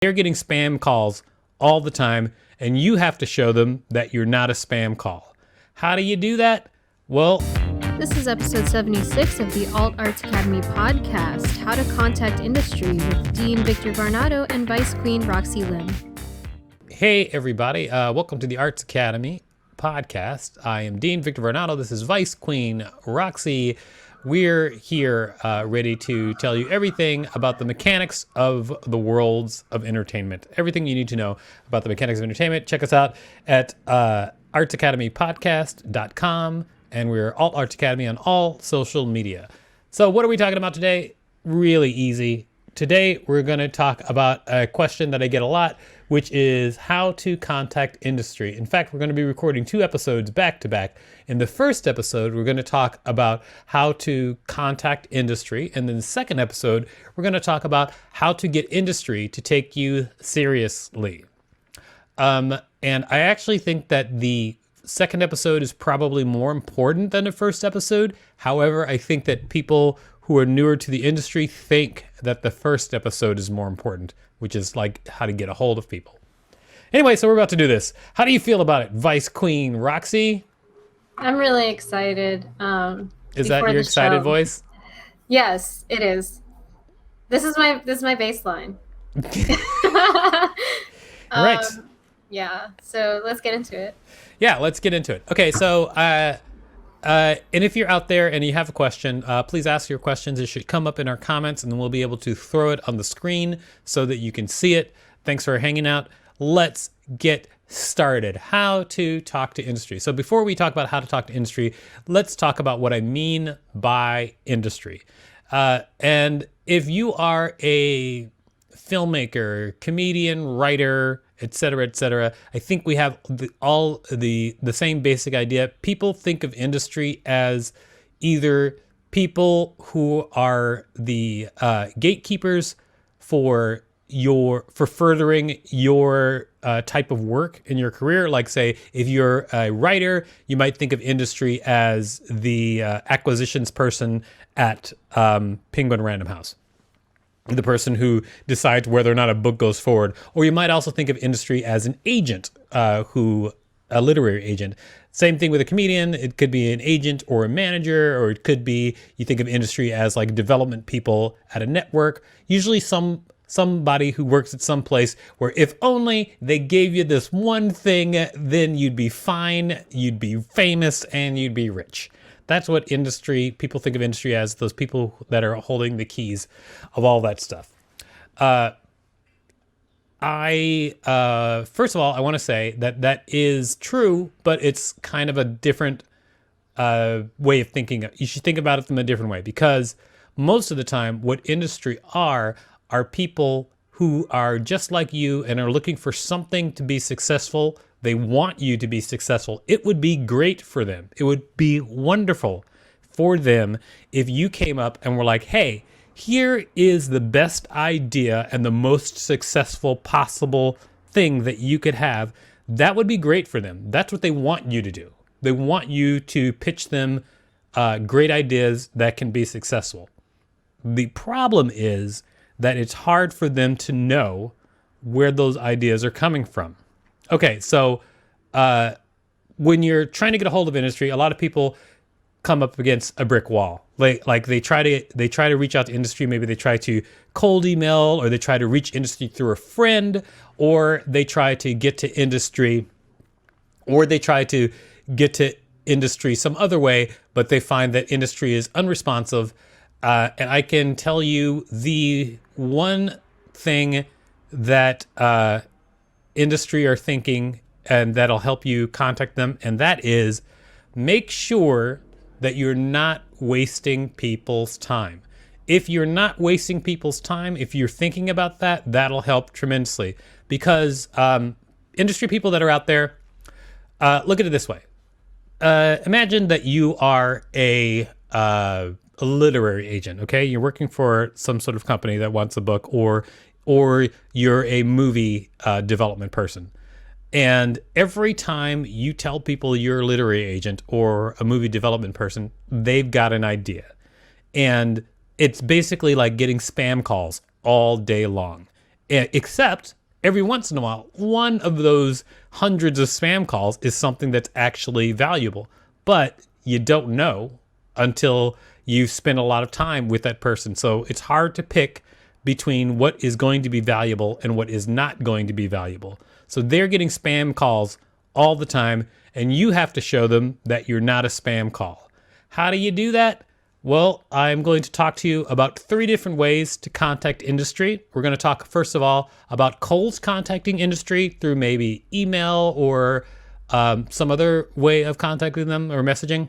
They're getting spam calls all the time, and you have to show them that you're not a spam call. How do you do that? Well, this is episode 76 of the Alt Arts Academy podcast, How to Contact Industry with Dean Victor Varnado and Vice Queen Roxy Lim. Hey everybody, welcome to the Arts Academy podcast. I am Dean Victor Varnado. This is Vice Queen Roxy. We're here ready to tell you everything about the mechanics of the worlds of entertainment. Everything you need to know about the mechanics of entertainment. Check us out at artsacademypodcast.com, and we're Alt Arts Academy on all social media. So what are we talking about today? Really easy. Today we're going to talk about a question that I get a lot, which is how to contact industry. In fact, we're going to be recording 2 episodes back to back. In the first episode, we're going to talk about how to contact industry. And then the second episode, we're going to talk about how to get industry to take you seriously. And I actually think that the second episode is probably more important than the first episode. However, I think that people who are newer to the industry think that the first episode is more important, which is like how to get a hold of people. Anyway, so we're about to do this. How do you feel about it, Vice Queen Roxy? I'm really excited. Is that your excited voice? Yes, it is. This is my baseline. All right. Yeah. So let's get into it. Yeah, let's get into it. Okay, so and if you're out there and you have a question, please ask your questions. It should come up in our comments, and then we'll be able to throw it on the screen so that you can see it. Thanks for hanging out. Let's get started. How to talk to industry. So before we talk about how to talk to industry, let's talk about what I mean by industry. And if you are a filmmaker, comedian, writer, etc., I think we have the same basic idea. People think of industry as either people who are the gatekeepers for furthering your type of work in your career. Like, say, if you're a writer, you might think of industry as the acquisitions person at Penguin Random House, the person who decides whether or not a book goes forward. Or you might also think of industry as an agent, a literary agent. Same thing with a comedian. It could be an agent or a manager, or it could be, you think of industry as like development people at a network. Usually somebody who works at some place where if only they gave you this one thing, then you'd be fine, you'd be famous, and you'd be rich. That's what people think of industry as, those people that are holding the keys of all that stuff. First of all, I want to say that is true, but it's kind of a different way of thinking. You should think about it from a different way, because most of the time what industry are people who are just like you and are looking for something to be successful. They want you to be successful. It would be great for them. It would be wonderful for them if you came up and were like, hey, here is the best idea and the most successful possible thing that you could have. That would be great for them. That's what they want you to do. They want you to pitch them great ideas that can be successful. The problem is that it's hard for them to know where those ideas are coming from. Okay, so when you're trying to get a hold of industry, a lot of people come up against a brick wall. Like they try to reach out to industry. Maybe they try to cold email, or they try to reach industry through a friend, or they try to get to industry, some other way, but they find that industry is unresponsive. And I can tell you the one thing that industry are thinking, and that'll help you contact them, and that is make sure that you're not wasting people's time. If you're not wasting people's time, if you're thinking about that, that'll help tremendously. Because industry people that are out there, look at it this way. Imagine that you are a literary agent, okay? You're working for some sort of company that wants a book, or you're a movie development person. And every time you tell people you're a literary agent or a movie development person, they've got an idea. And it's basically like getting spam calls all day long. except every once in a while, one of those hundreds of spam calls is something that's actually valuable. But you don't know until you spend a lot of time with that person. So it's hard to pick between what is going to be valuable and what is not going to be valuable. So they're getting spam calls all the time, and you have to show them that you're not a spam call. How do you do that? Well, I'm going to talk to you about 3 different ways to contact industry. We're going to talk, first of all, about cold contacting industry through maybe email or some other way of contacting them or messaging.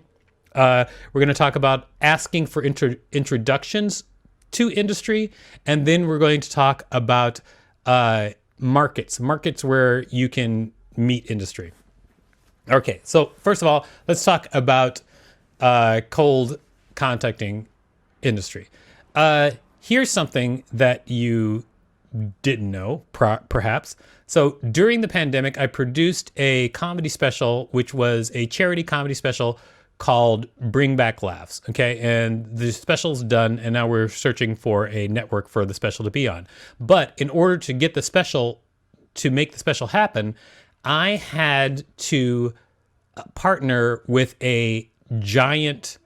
We're going to talk about asking for introductions to industry. And then we're going to talk about markets where you can meet industry. Okay, so first of all, let's talk about cold contacting industry. Here's something that you didn't know, perhaps. So during the pandemic, I produced a comedy special, which was a charity comedy special called Bring Back Laughs. Okay, and the special's done, and now we're searching for a network for the special to be on. But in order to get the special, to make the special happen, I had to partner with a giant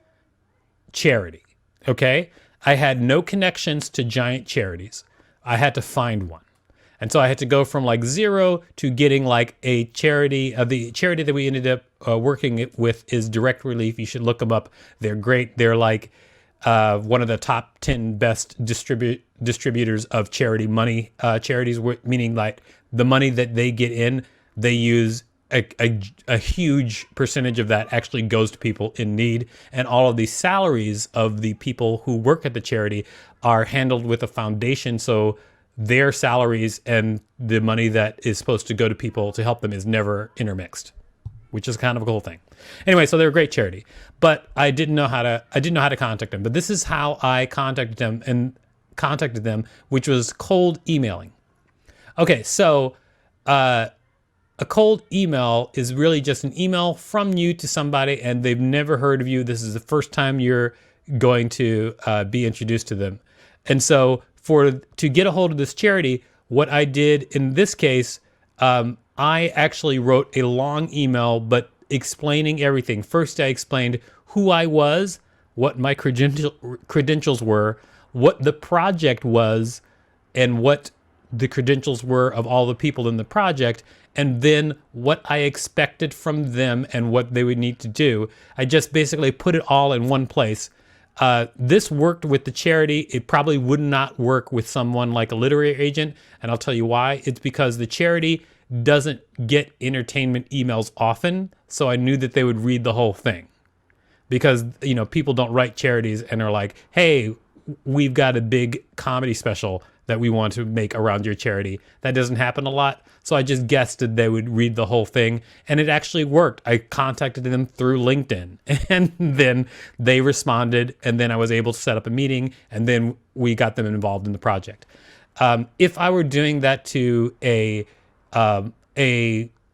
charity. Okay, I had no connections to giant charities. I had to find one. And so I had to go from like 0 to getting like a charity. The charity that we ended up working with is Direct Relief. You should look them up. They're great. They're like one of the top 10 best distributors of charity money, charities, meaning like the money that they get in, they use a huge percentage of that actually goes to people in need. And all of the salaries of the people who work at the charity are handled with a foundation. So their salaries and the money that is supposed to go to people to help them is never intermixed, which is kind of a cool thing. Anyway, so they're a great charity, but I didn't know how to contact them. But this is how I contacted them, which was cold emailing. Okay, so a cold email is really just an email from you to somebody, and they've never heard of you. This is the first time you're going to be introduced to them. And so to get a hold of this charity, what I did in this case, I actually wrote a long email, but explaining everything. First, I explained who I was, what my credentials were, what the project was, and what the credentials were of all the people in the project, and then what I expected from them and what they would need to do. I just basically put it all in one place. This worked with the charity. It probably would not work with someone like a literary agent, and I'll tell you why. It's because the charity doesn't get entertainment emails often, so I knew that they would read the whole thing. Because, people don't write charities and are like, hey, we've got a big comedy special that we want to make around your charity. That doesn't happen a lot. So I just guessed that they would read the whole thing, and it actually worked. I contacted them through LinkedIn, and then they responded, and then I was able to set up a meeting, and then we got them involved in the project. If I were doing that to a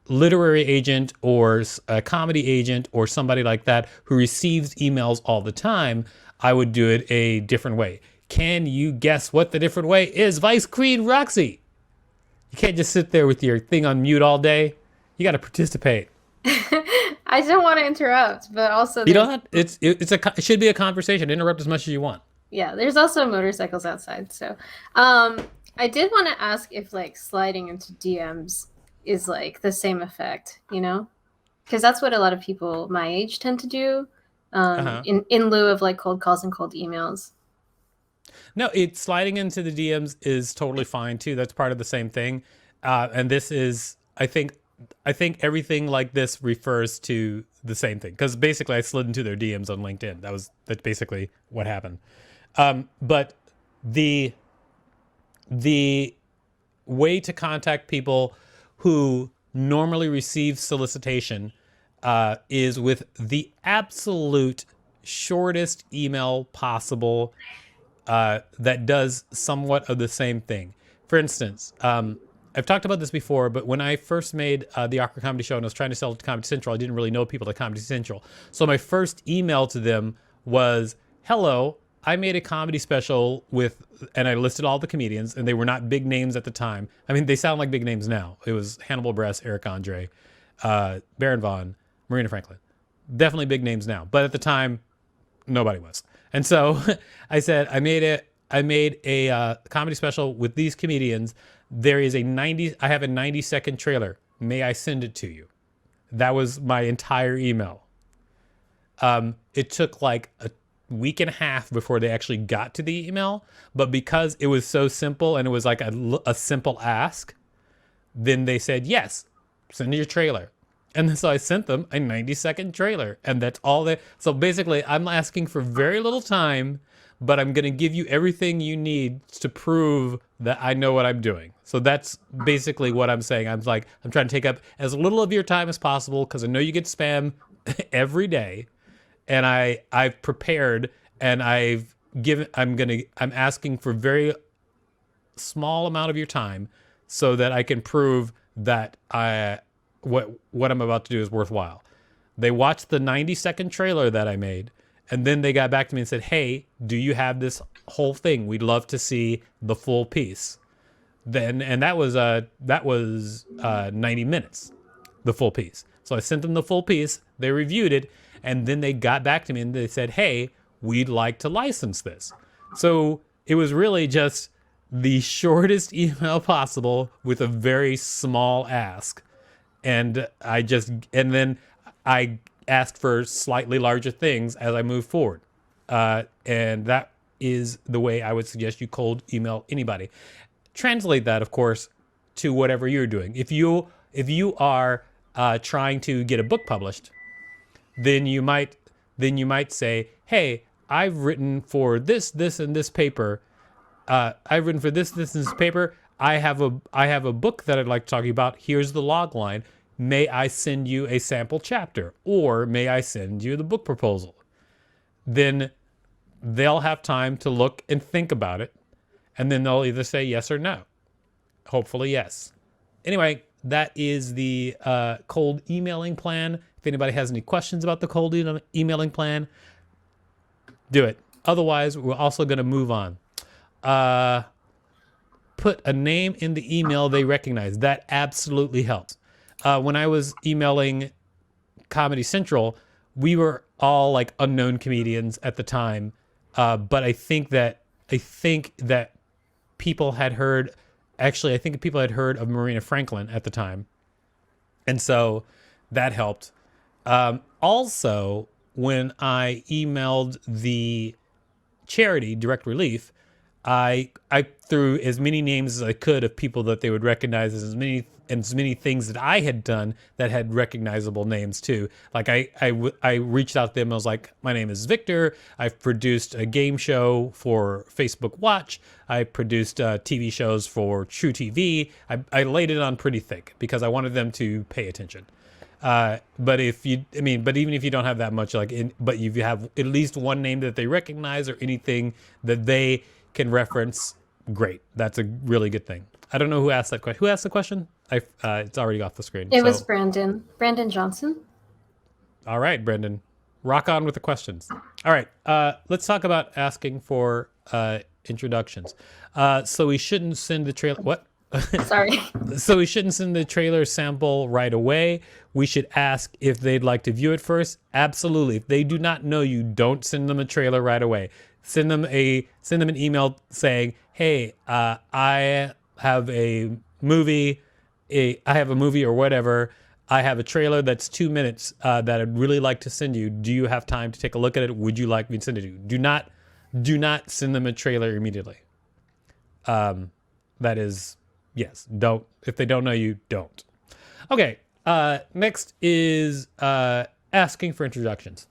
literary agent or a comedy agent or somebody like that who receives emails all the time, I would do it a different way. Can you guess what the different way is, Vice Queen Roxy? You can't just sit there with your thing on mute all day. You got to participate. I don't want to interrupt, but also you don't. It should be a conversation. Interrupt as much as you want. Yeah, there's also motorcycles outside. So, I did want to ask if like sliding into DMs is like the same effect, because that's what a lot of people my age tend to do, in lieu of like cold calls and cold emails. No, sliding into the DMs is totally fine too. That's part of the same thing. And this is, I think everything like this refers to the same thing, because basically I slid into their DMs on LinkedIn. That's basically what happened. But the way to contact people who normally receive solicitation is with the absolute shortest email possible. That does somewhat of the same thing. For instance, I've talked about this before, but when I first made the Awkward Comedy Show and I was trying to sell it to Comedy Central, I didn't really know people at Comedy Central. So my first email to them was, hello, I made a comedy special and I listed all the comedians, and they were not big names at the time. I mean, they sound like big names now. It was Hannibal Buress, Eric Andre, Baron Vaughn, Marina Franklin. Definitely big names now, but at the time, nobody was. And so I said, I made a comedy special with these comedians. I have a 90-second trailer. May I send it to you? That was my entire email. It took like a week and a half before they actually got to the email, but because it was so simple and it was like a simple ask, then they said, yes, send me your trailer. And then so I sent them a 90-second trailer, and that's all so basically I'm asking for very little time, but I'm going to give you everything you need to prove that I know what I'm doing. So that's basically what I'm saying. I'm trying to take up as little of your time as possible, because I know you get spam every day. And I've prepared, and I'm asking for very small amount of your time so that I can prove that what I'm about to do is worthwhile. They watched the 90-second trailer that I made, and then they got back to me and said, hey, do you have this whole thing? We'd love to see the full piece. And that was 90 minutes, the full piece. So I sent them the full piece. They reviewed it, and then they got back to me and they said, hey, we'd like to license this. So it was really just the shortest email possible with a very small ask. And then I asked for slightly larger things as I move forward. And that is the way I would suggest you cold email anybody. Translate that, of course, to whatever you're doing. If you are trying to get a book published, then you might say, hey, I've written for this, and this paper. I've written for this, and this paper. I have a book that I'd like to talk to you about. Here's the log line. May I send you a sample chapter, or may I send you the book proposal? Then they'll have time to look and think about it, and then they'll either say yes or no. Hopefully yes. Anyway, that is the cold emailing plan. If anybody has any questions about the cold emailing plan, do it. Otherwise, we're also going to move on. Put a name in the email they recognize. That absolutely helps. When I was emailing Comedy Central, we were all like unknown comedians at the time. But I think that people had heard, actually, I think people had heard of Marina Franklin at the time. And so that helped. Also, when I emailed the charity, Direct Relief, I threw as many names as I could of people that they would recognize, as many things that I had done that had recognizable names too. Like I reached out to them. I was like, my name is Victor. I've produced a game show for Facebook Watch. I produced TV shows for True TV. I laid it on pretty thick because I wanted them to pay attention. But even if you don't have that much, but you have at least one name that they recognize or anything that they can reference, great. That's a really good thing. I don't know who asked that question. Who asked the question? It's already off the screen. It was Brandon. Brandon Johnson. All right, Brendan. Rock on with the questions. All right, let's talk about asking for introductions. So we shouldn't send the trailer. What? Sorry. So we shouldn't send the trailer sample right away. We should ask if they'd like to view it first. Absolutely. If they do not know you, don't send them a trailer right away. Send them an email saying, "Hey, I have a movie. I have a movie or whatever. I have a trailer that's 2 minutes that I'd really like to send you. Do you have time to take a look at it? Would you like me to send it to you?" Do not send them a trailer immediately. That is, yes. Don't. If they don't know you, don't. Okay. Next is asking for introductions.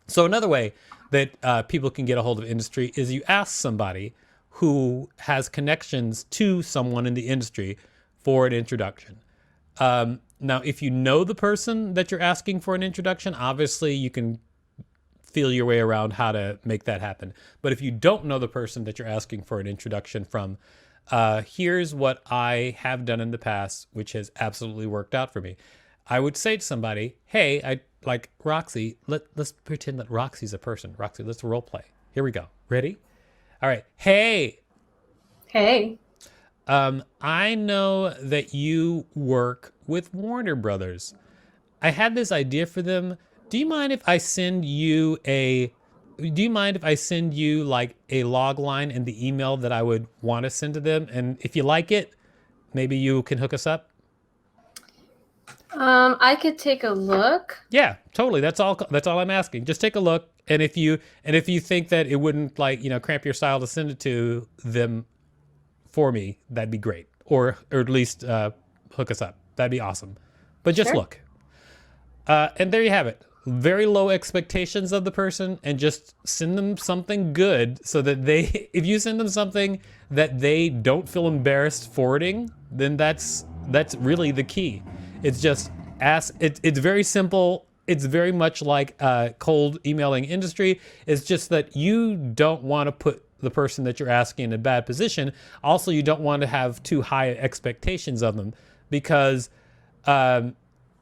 So another way that people can get a hold of industry is you ask somebody who has connections to someone in the industry for an introduction. Now, if you know the person that you're asking for an introduction, obviously you can feel your way around how to make that happen. But if you don't know the person that you're asking for an introduction from, here's what I have done in the past, which has absolutely worked out for me. I would say to somebody, hey, I like Roxy. Let's pretend that Roxy's a person. Roxy, let's role play. Here we go. Ready? All right. Hey, Hey. I know that you work with Warner Brothers. I had this idea for them. Do you mind if I send you a do you mind if I send you like a log line in the email that I would want to send to them? And if you like it, maybe you can hook us up? I could take a look. Yeah, totally. That's all I'm asking. Just take a look, and if you think that it wouldn't like, cramp your style to send it to them for me, that'd be great. Or at least hook us up. That'd be awesome. But just Sure. look. And there you have it. Very low expectations of the person, and just send them something good so that if you send them something that they don't feel embarrassed forwarding, then that's really the key. It's just it's very simple. It's very much like cold emailing industry. It's just that you don't want to put the person that you're asking in a bad position. Also, you don't want to have too high expectations of them, because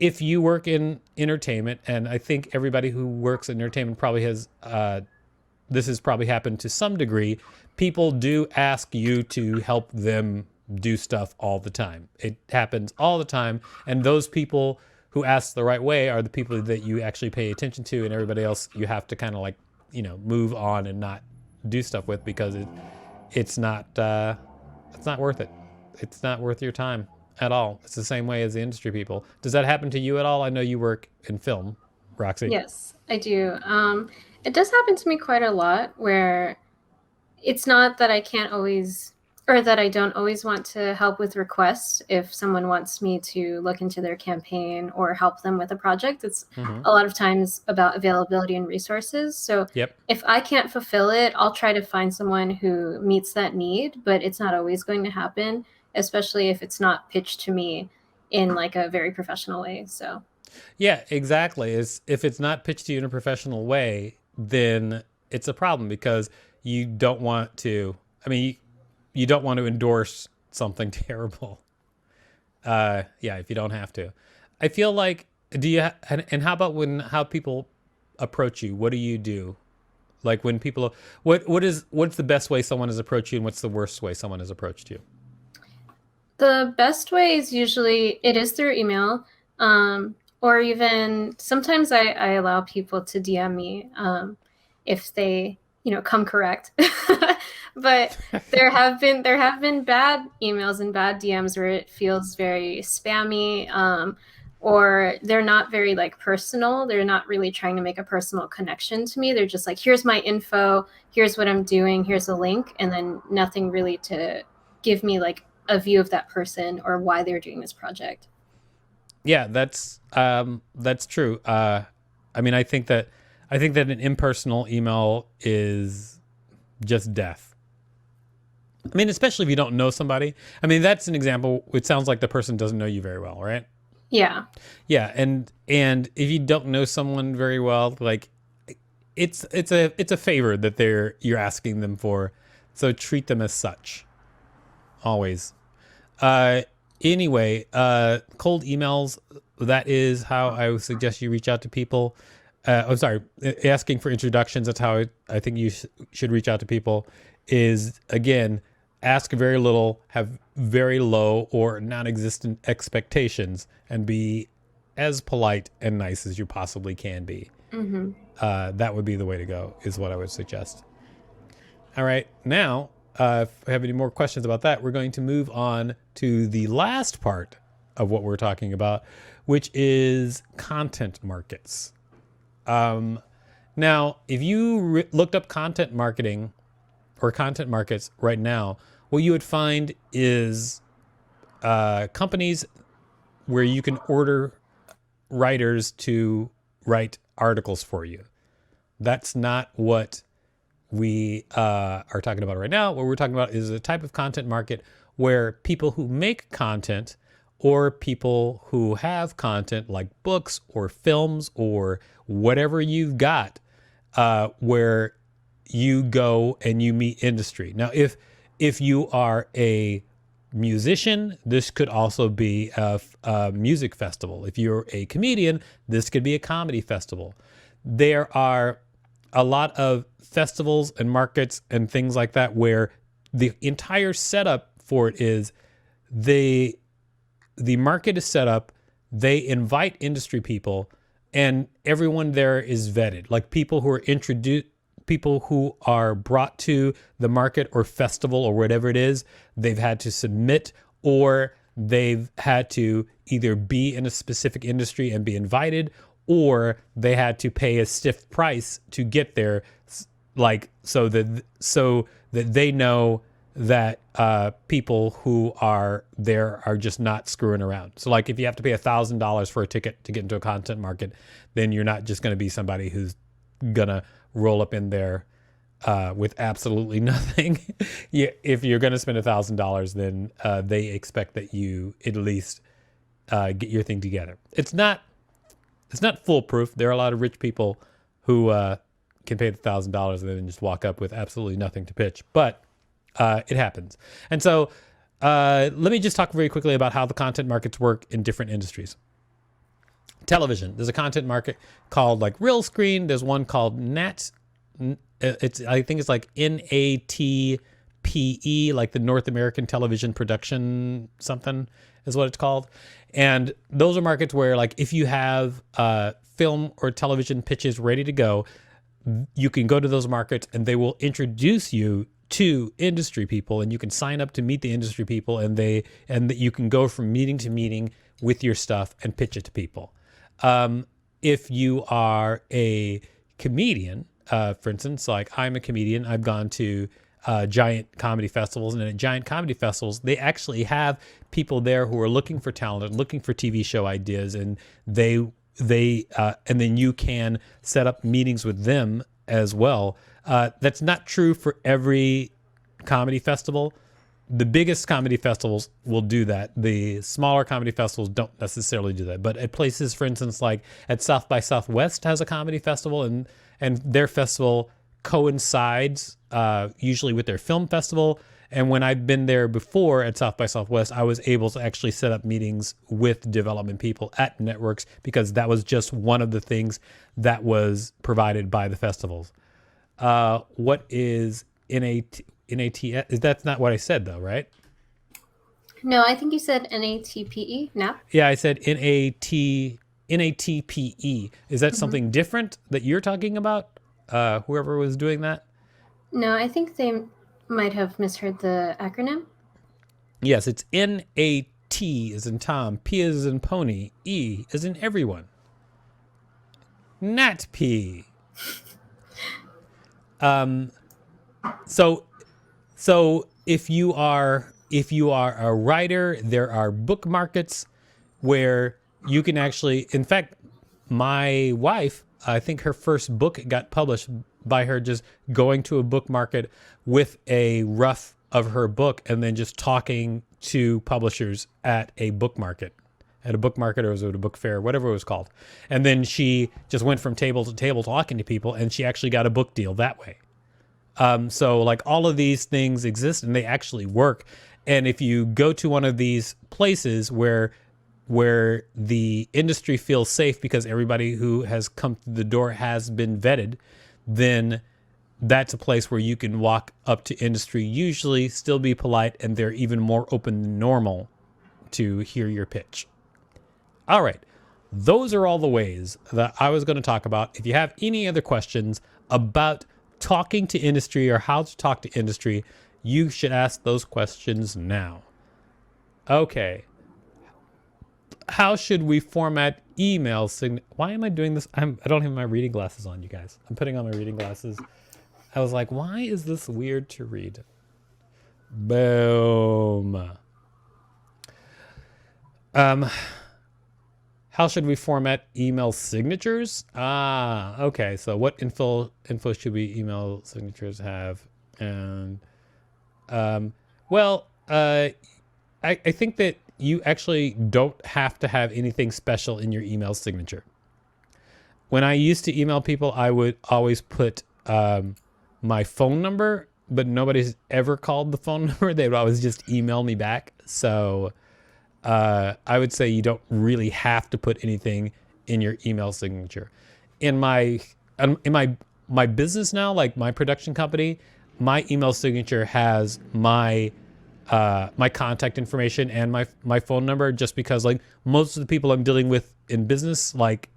if you work in entertainment, and I think everybody who works in entertainment probably has, this has probably happened to some degree, people do ask you to help them do stuff all the time. It happens all the time. And those people who ask the right way are the people that you actually pay attention to, and everybody else you have to kind of like, move on and not do stuff with, because it's not worth it. It's not worth your time at all. It's the same way as the industry people. Does that happen to you at all? I know you work in film, Roxy. Yes, I do. It does happen to me quite a lot, where it's not that I can't always, or that I don't always want to help with requests if someone wants me to look into their campaign or help them with a project. It's Mm-hmm. a lot of times about availability and resources. So Yep. if I can't fulfill it, I'll try to find someone who meets that need, but it's not always going to happen, especially if it's not pitched to me in like a very professional way. So Yeah, exactly. If it's not pitched to you in a professional way, then it's a problem, because you don't want to. I mean, you don't want to endorse something terrible. Yeah, if you don't have to. I feel like, do you? And how about how people approach you? What do you do? Like when people, what's the best way someone has approached you, and what's the worst way someone has approached you? the best way is usually it is through email, or even sometimes I allow people to DM me if they come correct. But there have been bad emails and bad DMs where it feels very spammy, or they're not very like personal. They're not really trying to make a personal connection to me. They're just like, here's my info, here's what I'm doing, here's a link, and then nothing really to give me like a view of that person or why they're doing this project. Yeah, that's true. I mean, I think that an impersonal email is just death. I mean, especially if you don't know somebody. I mean, that's an example. It sounds like the person doesn't know you very well, right? Yeah. Yeah, and if you don't know someone very well, like it's a favor that you're asking them for, so treat them as such. Always. Uh, anyway, cold emails. That is how I would suggest you reach out to people. I'm sorry, asking for introductions. That's how I think you should reach out to people. Is again, ask very little, have very low or non-existent expectations, and be as polite and nice as you possibly can be. Hmm. That would be the way to go, is what I would suggest. All right, now, if we have any more questions about that, we're going to move on to the last part of what we're talking about, which is content markets. Now, if you looked up content marketing or content markets right now, what you would find is companies where you can order writers to write articles for you. That's not what we are talking about right now. What we're talking about is a type of content market where people who make content, or people who have content like books or films or whatever you've got, where you go and you meet industry. Now, if you are a musician, this could also be a music festival. If you're a comedian, this could be a comedy festival. There are a lot of festivals and markets and things like that where the entire setup for it is the market is set up, they invite industry people, and everyone there is vetted. Like people who are introduced, people who are brought to the market or festival or whatever it is, they've had to submit, or they've had to either be in a specific industry and be invited, or they had to pay a stiff price to get there, like so that they know that people who are there are just not screwing around. So like if you have to pay $1,000 for a ticket to get into a content market, then you're not just going to be somebody who's gonna roll up in there with absolutely nothing. If you're going to spend $1,000, then they expect that you at least get your thing together. It's not foolproof. There are a lot of rich people who can pay the $1,000 and then just walk up with absolutely nothing to pitch, but it happens. And so let me just talk very quickly about how the content markets work in different industries. Television, there's a content market called like Real Screen. There's one called NAT. I think it's like NATPE, like the North American Television Production something is what it's called. And those are markets where like if you have film or television pitches ready to go, you can go to those markets and they will introduce you to industry people, and you can sign up to meet the industry people, and that you can go from meeting to meeting with your stuff and pitch it to people. If you are a comedian, for instance, like I'm a comedian, I've gone to giant comedy festivals, and at giant comedy festivals, they actually have people there who are looking for talent and looking for TV show ideas, and and then you can set up meetings with them as well. That's not true for every comedy festival. The biggest comedy festivals will do that. The smaller comedy festivals don't necessarily do that. But at places, for instance, like at South by Southwest has a comedy festival, and their festival coincides usually with their film festival. And when I've been there before at South by Southwest, I was able to actually set up meetings with development people at networks, because that was just one of the things that was provided by the festivals. What is NATS? That's not what I said though, right? No, I think you said NATPE, NAP. Yeah, I said NATPE. Is that something different that you're talking about? Whoever was doing that? No, I think they might have misheard the acronym. Yes, it's NAT as in Tom, P as in pony, E as in everyone. NATP. So if you are a writer, there are book markets where you can actually, in fact, my wife, I think her first book got published by her just going to a book market with a rough of her book and then just talking to publishers at a book market. At a book market, or was it a book fair, whatever it was called. And then she just went from table to table talking to people, and she actually got a book deal that way. So like all of these things exist and they actually work. And if you go to one of these places where the industry feels safe because everybody who has come through the door has been vetted, then that's a place where you can walk up to industry, usually still be polite, and they're even more open than normal to hear your pitch. All right. Those are all the ways that I was going to talk about. If you have any other questions about talking to industry or how to talk to industry, you should ask those questions now. Okay. How should we format email Why am I doing this? I don't have my reading glasses on, you guys. I'm putting on my reading glasses. I was like, why is this weird to read? Boom. How should we format email signatures? Okay. So what info should we email signatures have? And I think that you actually don't have to have anything special in your email signature. When I used to email people, I would always put my phone number, but nobody's ever called the phone number. They would always just email me back. So I would say you don't really have to put anything in your email signature. In my my business now, like my production company, my email signature has my my contact information and my phone number, just because like most of the people I'm dealing with in business, like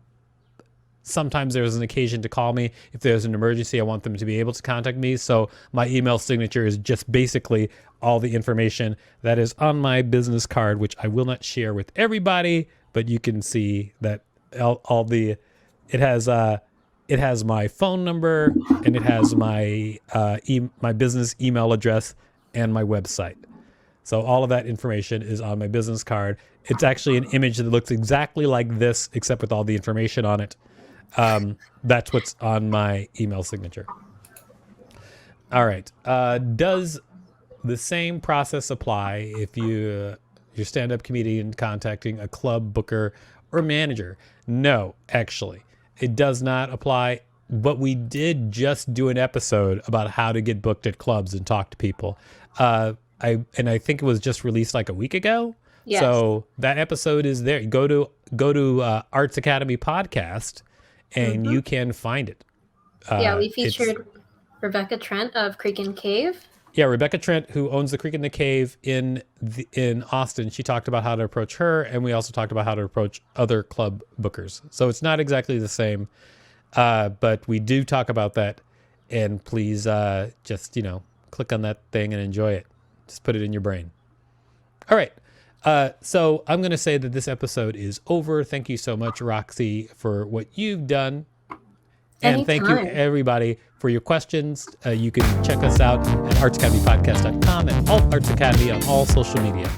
sometimes there's an occasion to call me. If there's an emergency, I want them to be able to contact me. So my email signature is just basically all the information that is on my business card, which I will not share with everybody, but you can see that all the, it has my phone number, and it has my my business email address and my website. So all of that information is on my business card. It's actually an image that looks exactly like this, except with all the information on it. That's what's on my email signature. All right. Does the same process apply if you're stand-up comedian contacting a club booker or manager? No, actually, it does not apply. But we did just do an episode about how to get booked at clubs and talk to people. I think it was just released like a week ago. Yes. So that episode is there. Go to Arts Academy podcast, and you can find it. Yeah, we featured Rebecca Trent of Creek and Cave. Yeah, Rebecca Trent, who owns the Creek and the Cave in Austin. She talked about how to approach her, and we also talked about how to approach other club bookers. So it's not exactly the same, but we do talk about that. And please just, click on that thing and enjoy it. Just put it in your brain. All right. So I'm going to say that this episode is over. Thank you so much, Roxy, for what you've done. And thank you, everybody, for your questions. You can check us out at artsacademypodcast.com and Alt Arts Academy on all social media.